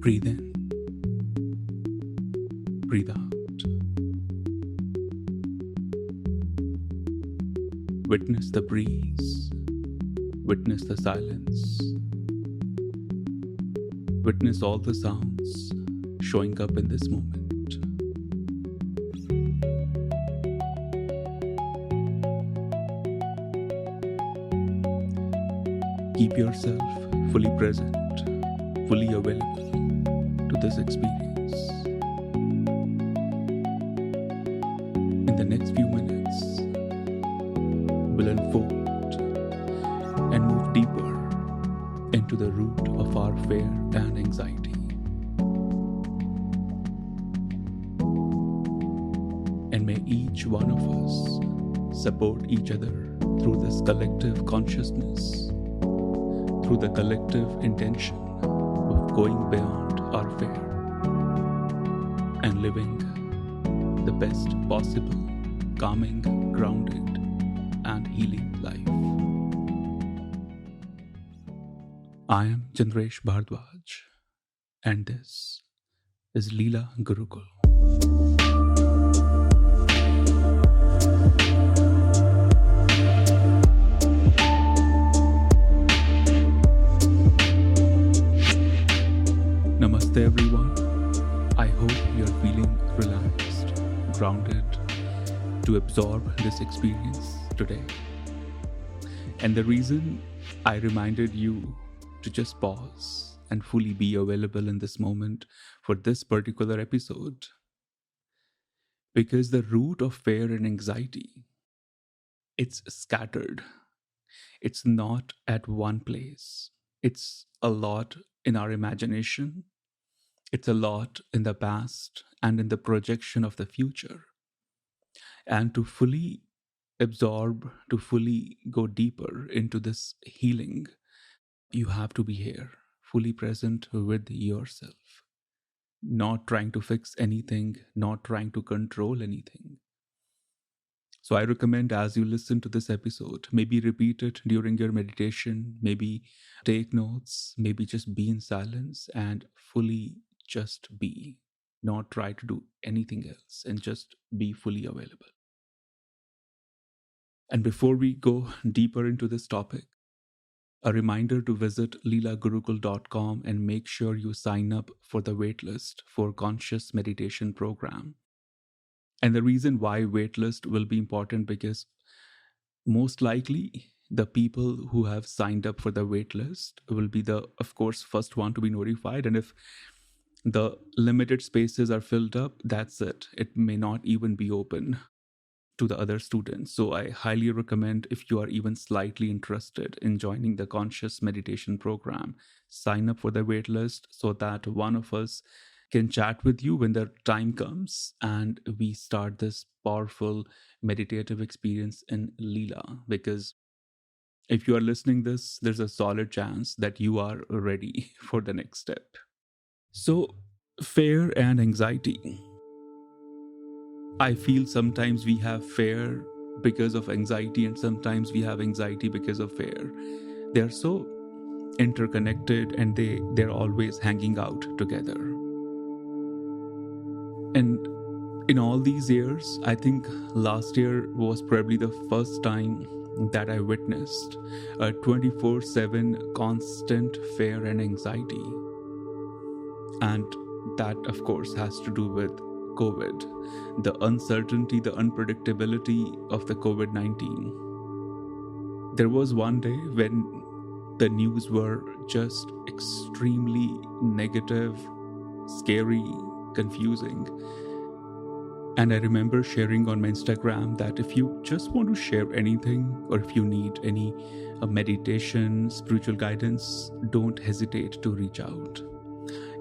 Breathe in, breathe out. Witness the breeze, witness the silence, witness all the sounds showing up in this moment. Keep yourself fully present, fully available to this experience. In the next few minutes, we'll unfold and move deeper into the root of our fear and anxiety. And may each one of us support each other through this collective consciousness, through the collective intention of going beyond our fear and living the best possible, calming, grounded, and healing life. I am Chandresh Bhardwaj, and this is Leela Gurukul. Namaste everyone. I hope you're feeling relaxed, grounded to absorb this experience today. And the reason I reminded you to just pause and fully be available in this moment for this particular episode, because the root of fear and anxiety, it's scattered. It's not at one place. It's a lot in our imagination. It's a lot in the past and in the projection of the future. And to fully absorb, to fully go deeper into this healing, you have to be here, fully present with yourself, not trying to fix anything, not trying to control anything. So I recommend, as you listen to this episode, maybe repeat it during your meditation, maybe take notes, maybe just be in silence and fully just be, not try to do anything else, and just be fully available. And before we go deeper into this topic, a reminder to visit leelagurukul.com and make sure you sign up for the waitlist for Conscious Meditation Program. And the reason why waitlist will be important, because most likely the people who have signed up for the waitlist will be the, of course, first one to be notified. And if the limited spaces are filled up, that's it. It may not even be open to the other students. So I highly recommend, if you are even slightly interested in joining the Conscious Meditation Program, sign up for the waitlist so that one of us can chat with you when the time comes and we start this powerful meditative experience in Leela. Because if you are listening this, there's a solid chance that you are ready for the next step. So, fear and anxiety. I feel sometimes we have fear because of anxiety, and sometimes we have anxiety because of fear. They're so interconnected, and they're always hanging out together. And in all these years, I think last year was probably the first time that I witnessed a 24/7 constant fear and anxiety. And that, of course, has to do with COVID, the uncertainty, the unpredictability of the COVID-19. There was one day when the news were just extremely negative, scary, confusing. And I remember sharing on my Instagram that if you just want to share anything, or if you need any meditation, spiritual guidance, don't hesitate to reach out.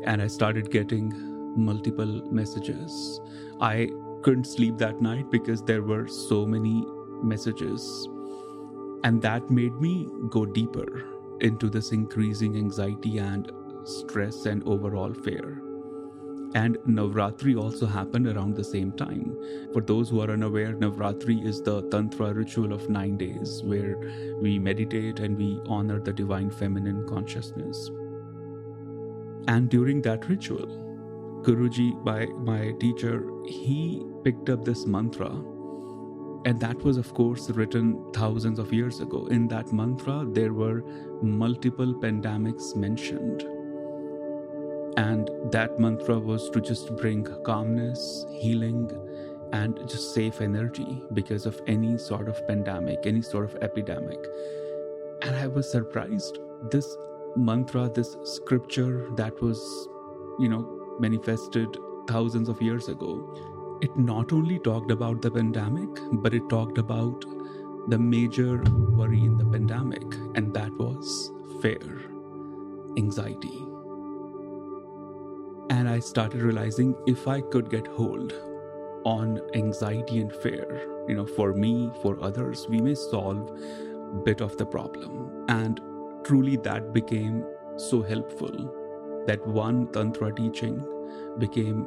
And I started getting multiple messages. I couldn't sleep that night because there were so many messages. And that made me go deeper into this increasing anxiety and stress and overall fear. And Navratri also happened around the same time. For those who are unaware, Navratri is the tantra ritual of 9 days where we meditate and we honor the divine feminine consciousness. And during that ritual, Guruji, my teacher, he picked up this mantra, and that was, of course, written thousands of years ago. In that mantra, there were multiple pandemics mentioned. And that mantra was to just bring calmness, healing, and just safe energy because of any sort of pandemic, any sort of epidemic. And I was surprised. This mantra, this scripture that was, manifested thousands of years ago, it not only talked about the pandemic, but it talked about the major worry in the pandemic, and that was fear, anxiety. And I started realizing if I could get hold on anxiety and fear, for me, for others, we may solve a bit of the problem. And truly that became so helpful. That one tantra teaching became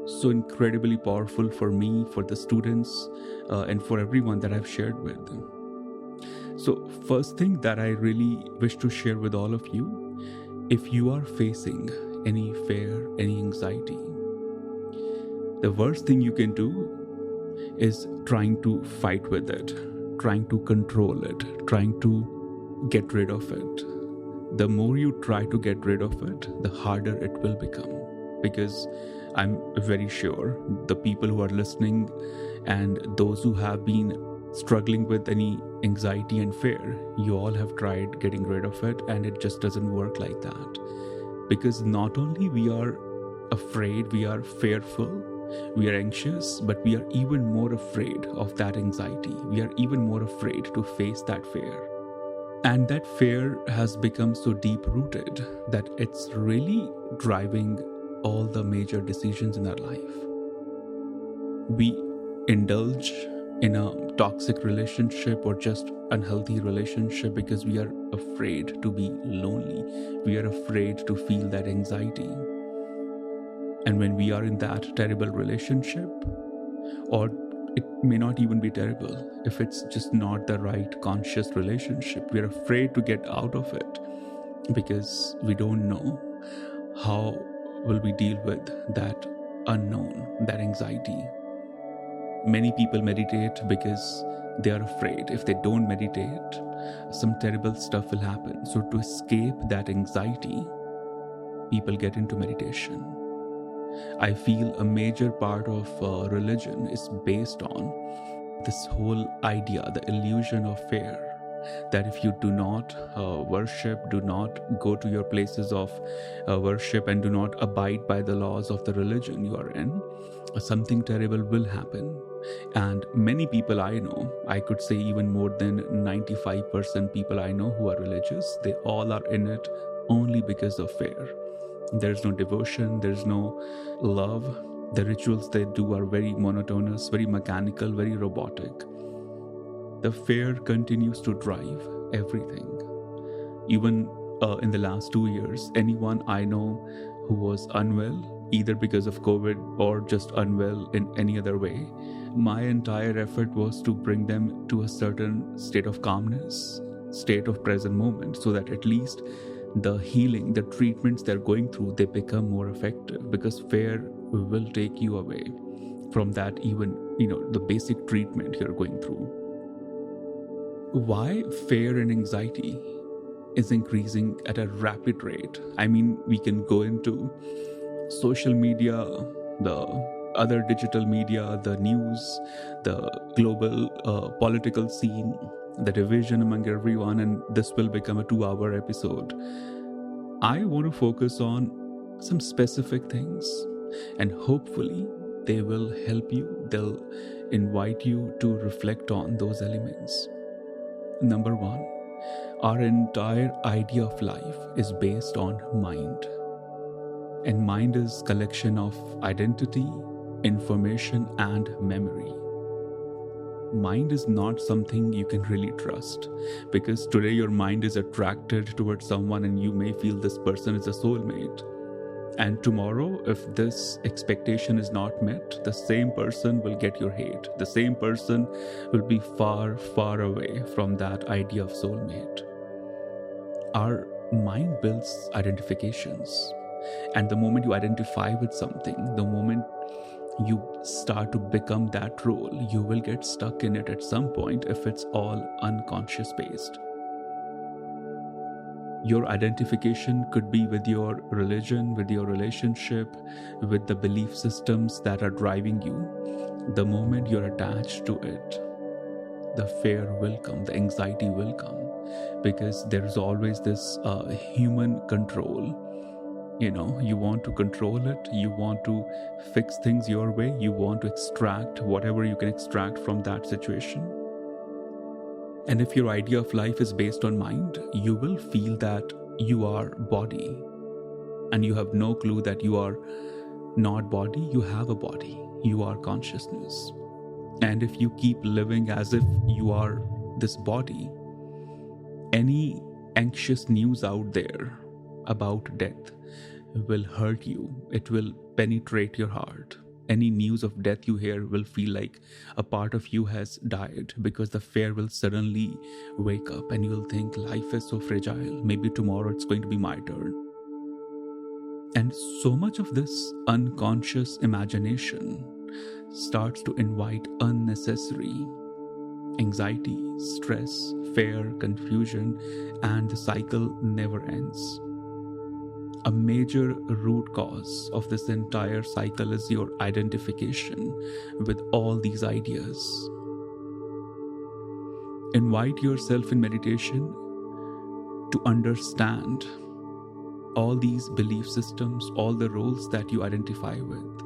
so incredibly powerful for me, for the students, and for everyone that I've shared with. So first thing that I really wish to share with all of you, if you are facing any fear, any anxiety, the worst thing you can do is trying to fight with it, trying to control it, trying to get rid of it. The more you try to get rid of it, the harder it will become. Because I'm very sure the people who are listening and those who have been struggling with any anxiety and fear, you all have tried getting rid of it, and it just doesn't work like that. Because not only we are afraid, we are fearful, we are anxious, but we are even more afraid of that anxiety. We are even more afraid to face that fear. And that fear has become so deep-rooted that it's really driving all the major decisions in our life. We indulge in a toxic relationship or just unhealthy relationship because we are afraid to be lonely. We are afraid to feel that anxiety. And when we are in that terrible relationship, or it may not even be terrible, if it's just not the right conscious relationship, we're afraid to get out of it because we don't know how will we deal with that unknown, that anxiety. Many people meditate because they are afraid if they don't meditate, some terrible stuff will happen. So to escape that anxiety, people get into meditation. I feel a major part of religion is based on this whole idea, the illusion of fear, that if you do not worship, do not go to your places of worship, and do not abide by the laws of the religion you are in, something terrible will happen. And many people I know, I could say even more than 95% people I know who are religious, they all are in it only because of fear. There's no devotion, there's no love. The rituals they do are very monotonous, very mechanical, very robotic. The fear continues to drive everything. Even in the last 2 years, anyone I know who was unwell, either because of COVID or just unwell in any other way, my entire effort was to bring them to a certain state of calmness, state of present moment, so that at least the healing, the treatments they're going through, they become more effective, because fear will take you away from that, even, the basic treatment you're going through. Why fear and anxiety is increasing at a rapid rate? I mean, we can go into social media, the other digital media, the news, the global political scene, the division among everyone, and this will become a 2-hour episode. I want to focus on some specific things, and hopefully they will help you. They'll invite you to reflect on those elements. Number 1, our entire idea of life is based on mind. And mind is collection of identity, information, and memory. Mind is not something you can really trust, because today your mind is attracted towards someone and you may feel this person is a soulmate. And tomorrow, if this expectation is not met, the same person will get your hate. The same person will be far, far away from that idea of soulmate. Our mind builds identifications. And the moment you identify with something, the moment you start to become that role, you will get stuck in it at some point if it's all unconscious based. Your identification could be with your religion, with your relationship, with the belief systems that are driving you. The moment you're attached to it, the fear will come, the anxiety will come, because there's always this human control. You want to control it, you want to fix things your way, you want to extract whatever you can extract from that situation. And if your idea of life is based on mind, you will feel that you are body, and you have no clue that you are not body, you have a body, you are consciousness. And if you keep living as if you are this body, any anxious news out there about death will hurt you. It will penetrate your heart. Any news of death you hear will feel like a part of you has died, because the fear will suddenly wake up and you'll think life is so fragile. Maybe tomorrow it's going to be my turn. And so much of this unconscious imagination starts to invite unnecessary anxiety, stress, fear, confusion, and the cycle never ends. A major root cause of this entire cycle is your identification with all these ideas. Invite yourself in meditation to understand all these belief systems, all the roles that you identify with,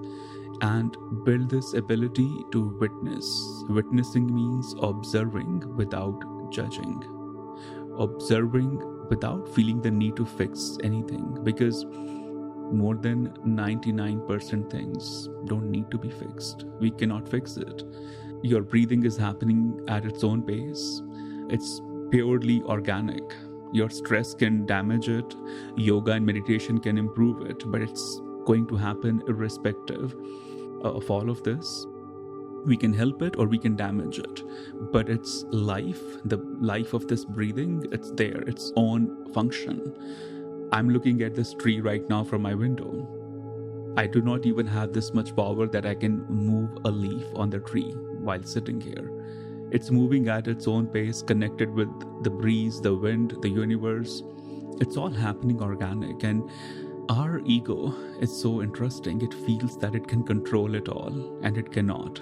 and build this ability to witness. Witnessing means observing without judging, observing without feeling the need to fix anything, because more than 99% things don't need to be fixed. We cannot fix it. Your breathing is happening at its own pace. It's purely organic. Your stress can damage it. Yoga and meditation can improve it, but it's going to happen irrespective of all of this. We can help it or we can damage it, but it's life, the life of this breathing, it's there, its own function. I'm looking at this tree right now from my window. I do not even have this much power that I can move a leaf on the tree while sitting here. It's moving at its own pace, connected with the breeze, the wind, the universe. It's all happening organic, and our ego is so interesting. It feels that it can control it all, and it cannot.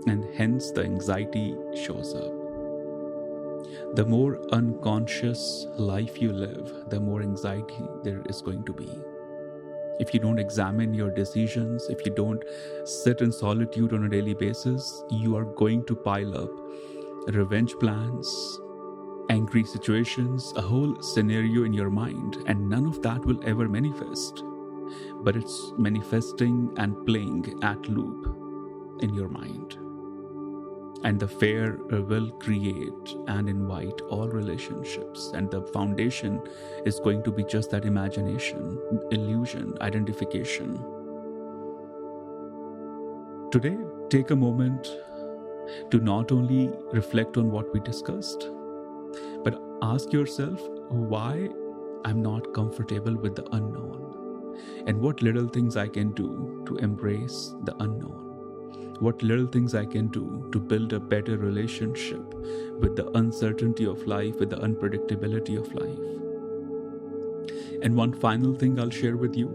And hence the anxiety shows up. The more unconscious life you live, the more anxiety there is going to be. If you don't examine your decisions, if you don't sit in solitude on a daily basis, you are going to pile up revenge plans, angry situations, a whole scenario in your mind, and none of that will ever manifest. But it's manifesting and playing at loop in your mind. And the fear will create and invite all relationships. And the foundation is going to be just that imagination, illusion, identification. Today, take a moment to not only reflect on what we discussed, but ask yourself why I'm not comfortable with the unknown, and what little things I can do to embrace the unknown. What little things I can do to build a better relationship with the uncertainty of life, with the unpredictability of life. And one final thing I'll share with you.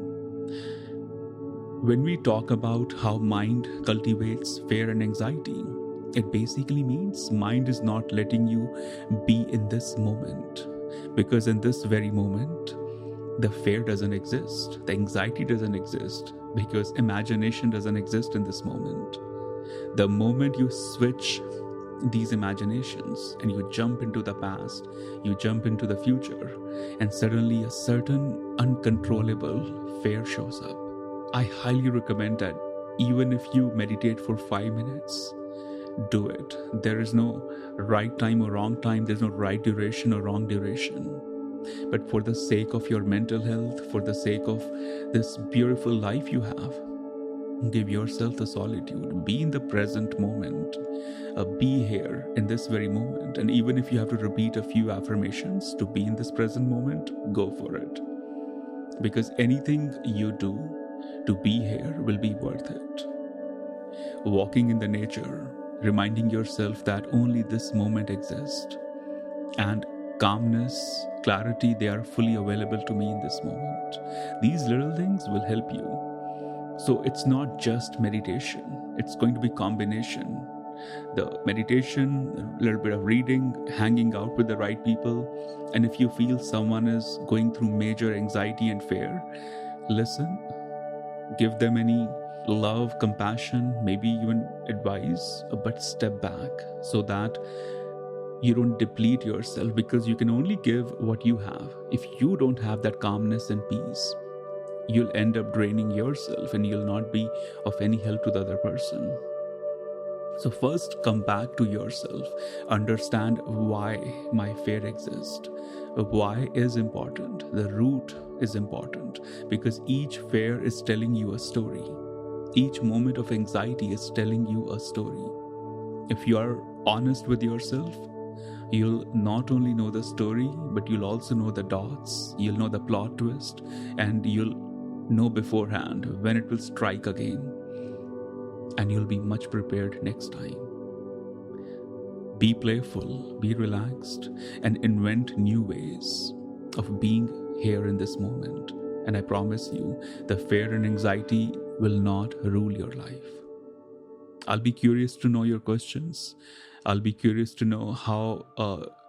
When we talk about how mind cultivates fear and anxiety, it basically means mind is not letting you be in this moment. Because in this very moment, the fear doesn't exist, the anxiety doesn't exist, because imagination doesn't exist in this moment. The moment you switch these imaginations and you jump into the past, you jump into the future, and suddenly a certain uncontrollable fear shows up. I highly recommend that even if you meditate for 5 minutes, do it. There is no right time or wrong time. There's no right duration or wrong duration. But for the sake of your mental health, for the sake of this beautiful life you have, give yourself the solitude. Be in the present moment. Be here in this very moment. And even if you have to repeat a few affirmations to be in this present moment, go for it. because anything you do to be here will be worth it. Walking in the nature, reminding yourself that only this moment exists, and calmness, clarity, they are fully available to me in this moment. These little things will help you. So it's not just meditation, it's going to be combination. The meditation, a little bit of reading, hanging out with the right people, and if you feel someone is going through major anxiety and fear, listen, give them any love, compassion, maybe even advice, but step back so that you don't deplete yourself, because you can only give what you have. If you don't have that calmness and peace, you'll end up draining yourself and you'll not be of any help to the other person. So first, come back to yourself. Understand why my fear exists. Why is important. The root is important, because each fear is telling you a story. Each moment of anxiety is telling you a story. If you are honest with yourself, you'll not only know the story, but you'll also know the dots, you'll know the plot twist, and you'll know beforehand when it will strike again. And you'll be much prepared next time. Be playful, be relaxed, and invent new ways of being here in this moment. And I promise you, the fear and anxiety will not rule your life. I'll be curious to know your questions. I'll be curious to know how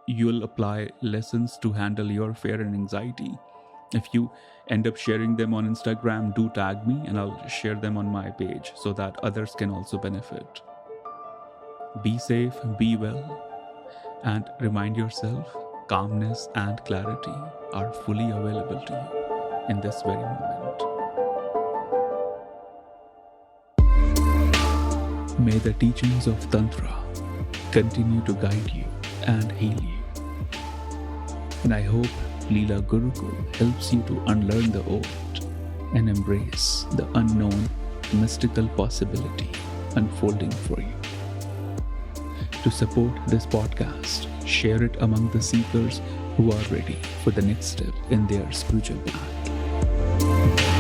you'll apply lessons to handle your fear and anxiety. If you end up sharing them on Instagram, do tag me and I'll share them on my page so that others can also benefit. Be safe, be well, and remind yourself, calmness and clarity are fully available to you in this very moment. May the teachings of Tantra continue to guide you and heal you. And I hope Leela Gurukul helps you to unlearn the old and embrace the unknown mystical possibility unfolding for you. To support this podcast, share it among the seekers who are ready for the next step in their spiritual path.